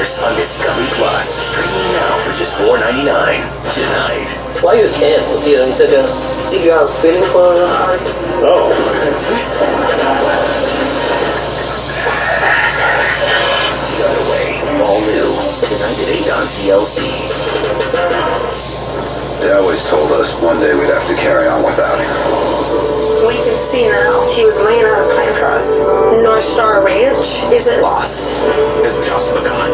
Universe on Discovery Plus. Streaming now for just $4.99 tonight. Why you can't? You know, you have a feeling for Harry? Oh. The Other Way, all new. Tonight at 8 on TLC. They always told us one day we'd have to carry on without him. We can see now he was laying out a plan for us. North Star Ranch isn't lost. It's just begun.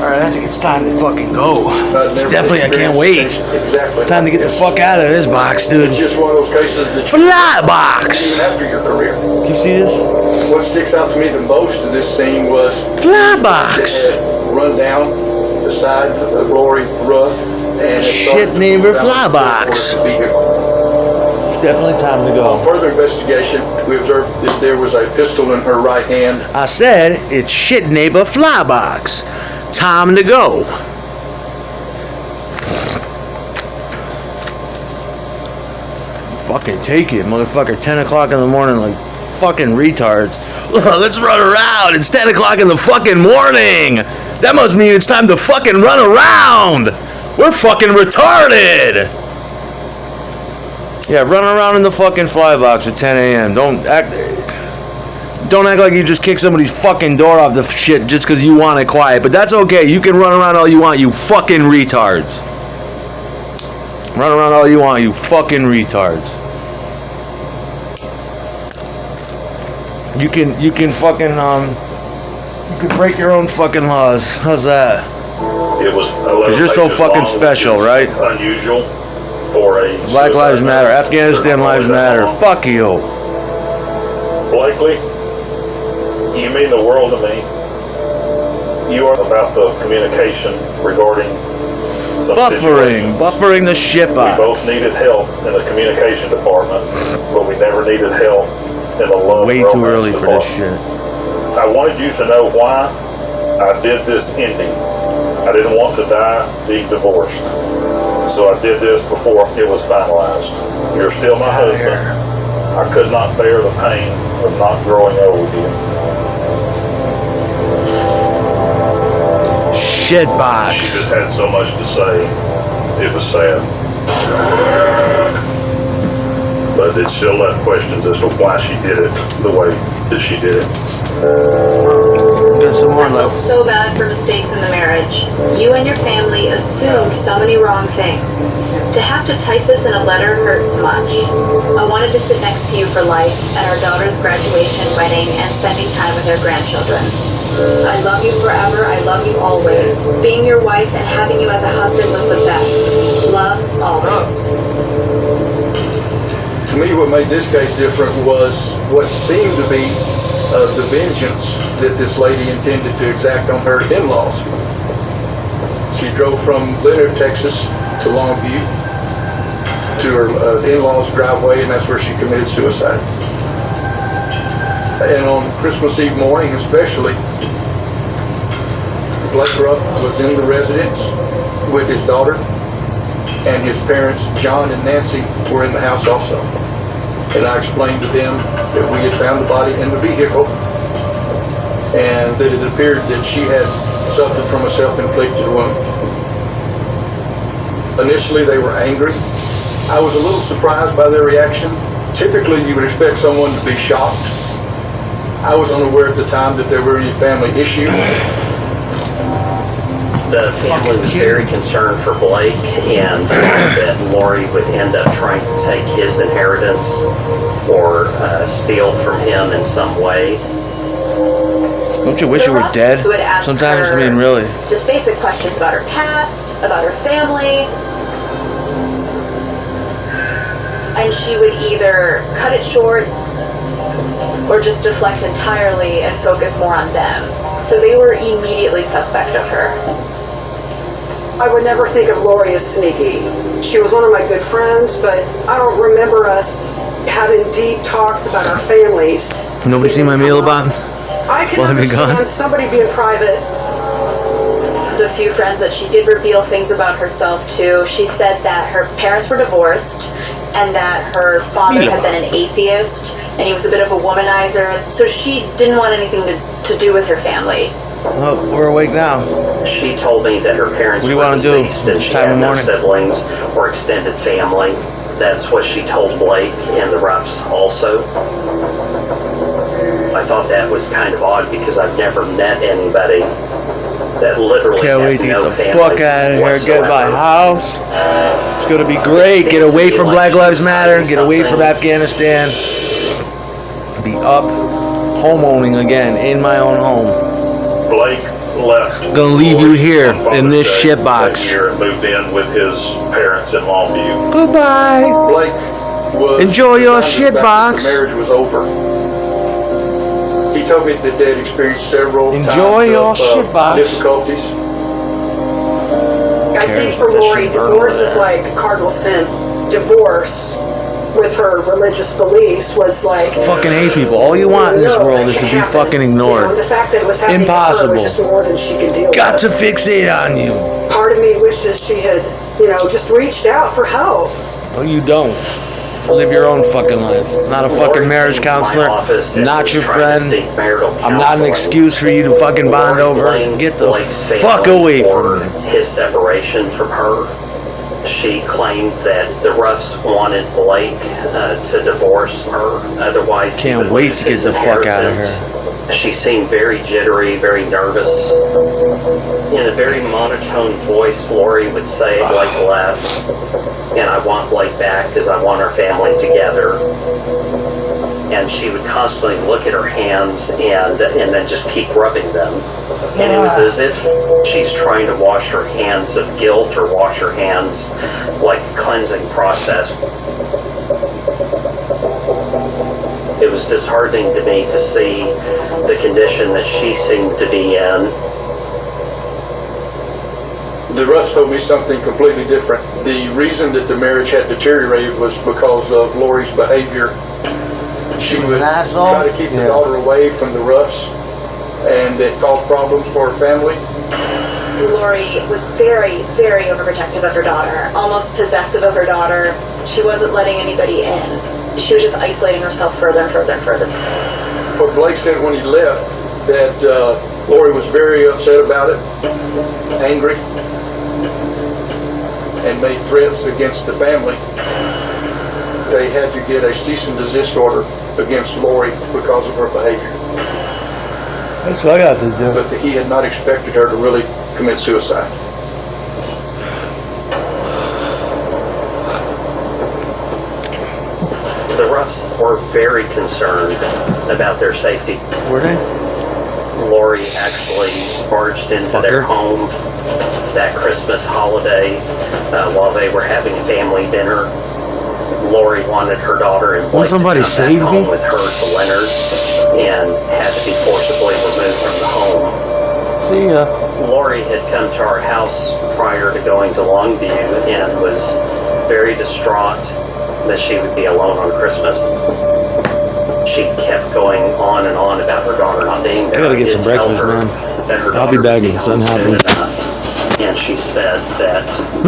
Alright, I think it's time to fucking go. It's definitely, I can't wait. It's time to get the fuck out of this box, dude. It's just one of those cases that Fly box! even after your career. Can you see this? What sticks out to me the most of this scene was Fly box! run down the side of Lori Ruff and Shit neighbor fly box. It's definitely time to go. On further investigation, we observed that there was a pistol in her right hand. I said it's shit neighbor fly box. Time to go. Fucking take it, motherfucker. 10 o'clock in the morning like fucking retards. Let's run around. It's 10 o'clock in the fucking morning. That must mean it's time to fucking run around. We're fucking retarded. Yeah, run around in the fucking fly box at 10 a.m. Don't act like you just kicked somebody's fucking door off the shit just because you want it quiet. But that's okay. You can run around all you want, you fucking retards. Run around all you want, you fucking retards. You can fucking you can break your own fucking laws. How's that? It was 'Cause you're so fucking special, right? Unusual for a Black Lives Matter. Afghanistan Lives Matter. Fuck you. Blakely, you mean the world to me. You are about the communication regarding some situations. Buffering the shit We box. both needed help in the communication department, but we never needed help in the love Way romance too early for department. this shit. I wanted you to know why I did this ending. I didn't want to die being divorced. So I did this before it was finalized. You're still my husband. I could not bear the pain of not growing old with you. Shit box. She just had so much to say. It was sad. But it still left questions as to why she did it the way that she did it. Get some more I felt left. so bad for mistakes in the marriage. You and your family assumed so many wrong things. To have to type this in a letter hurts much. I wanted to sit next to you for life at our daughter's graduation, wedding, and spending time with our grandchildren. I love you forever. I love you always. Being your wife and having you as a husband was the best. Love, always. To me, what made this case different was what seemed to be the vengeance that this lady intended to exact on her in-laws. She drove from Leonard, Texas to Longview to her in-laws' driveway, and that's where she committed suicide. And on Christmas Eve morning especially, Blake Ruff was in the residence with his daughter, and his parents, John and Nancy, were in the house also. And I explained to them that we had found the body in the vehicle and that it appeared that she had suffered from a self-inflicted wound. Initially, they were angry. I was a little surprised by their reaction. Typically, you would expect someone to be shocked. I was unaware at the time that there were any family issues. The family was very concerned for Blake and that Lori would end up trying to take his inheritance or steal from him in some way. Don't you wish you were dead? Who would ask Sometimes, her I mean, really. just basic questions about her past, about her family. And she would either cut it short or just deflect entirely and focus more on them. So they were immediately suspect of her. I would never think of Lori as sneaky. She was one of my good friends, but I don't remember us having deep talks about our families. Nobody seen my meal about? I can Well, have you gone? understand somebody being private the few friends that she did reveal things about herself to, she said that her parents were divorced and that her father had been an atheist and he was a bit of a womanizer, so she didn't want anything to do with her family. Oh, we're awake now. She told me that her parents What do you were want to do? deceased and This she time had of no morning? siblings or extended family. That's what she told Blake and the Ruffs also. I thought that was kind of odd because I've never met anybody that literally Can't had wait to get no the family fuck out of here. Get my whatsoever. house. It's gonna be great. Get away from Black Lives Matter. Get away from Afghanistan. Be up homeowning again in my own home. Blake left. Gonna leave you here on Father's in this Day shit box. that year and moved in with his parents in Longview. Goodbye. Blake was Enjoy your resigned shit back that box. The marriage was over. He told me that they had experienced several Enjoy times your of shit box. difficulties. I think for That Lori, shit burn divorce over is there. like cardinal sin. Divorce with her religious beliefs was like Fucking hate people. All you want in this no, world that is to can't be happen. fucking You know, ignored. and the fact that it was happening to her Impossible. was just more than she could deal Got to with. fixate on you. Part of me wishes she had, just reached out for help. No, you don't. Live your own fucking life. Not a fucking Lori marriage came to my counselor. office and Not was your trying to friend. seek marital I'm not an counseling. excuse for you to fucking bond Lori over. blamed Get the Blake's fuck family away for from me. his separation from her. She claimed that the Ruffs wanted Blake to divorce her, otherwise he Can't would wait lose to get his the fuck out of inheritance. She seemed very jittery, very nervous. In a very monotone voice, Lori would say, Blake left, and I want Blake back because I want our family together. And she would constantly look at her hands and then just keep rubbing them. And it was as if she's trying to wash her hands of guilt or wash her hands like a cleansing process. It was disheartening to me to see the condition that she seemed to be in. The Ruffs told me something completely different. The reason that the marriage had deteriorated was because of Lori's behavior. She was would an asshole? try to keep the Yeah. daughter away from the Ruffs, and it caused problems for her family. Lori was very, very overprotective of her daughter, almost possessive of her daughter. She wasn't letting anybody in. She was just isolating herself further and further and further. What Blake said when he left, that Lori was very upset about it, angry, and made threats against the family. They had to get a cease and desist order against Lori because of her behavior. That's what I got to do. But that he had not expected her to really commit suicide. The Ruffs were very concerned about their safety. Were they? Lori actually barged into their home that Christmas holiday while they were having family dinner. Lori wanted her daughter and Blake to come back home with her to Leonard and had to be forcibly removed from the home. See ya. Lori had come to our house prior to going to Longview and was very distraught that she would be alone on Christmas. She kept going on and on about her daughter not being there. I gotta get some breakfast, man. That her I'll be daughter back would when the sun home soon happens. enough. And she said that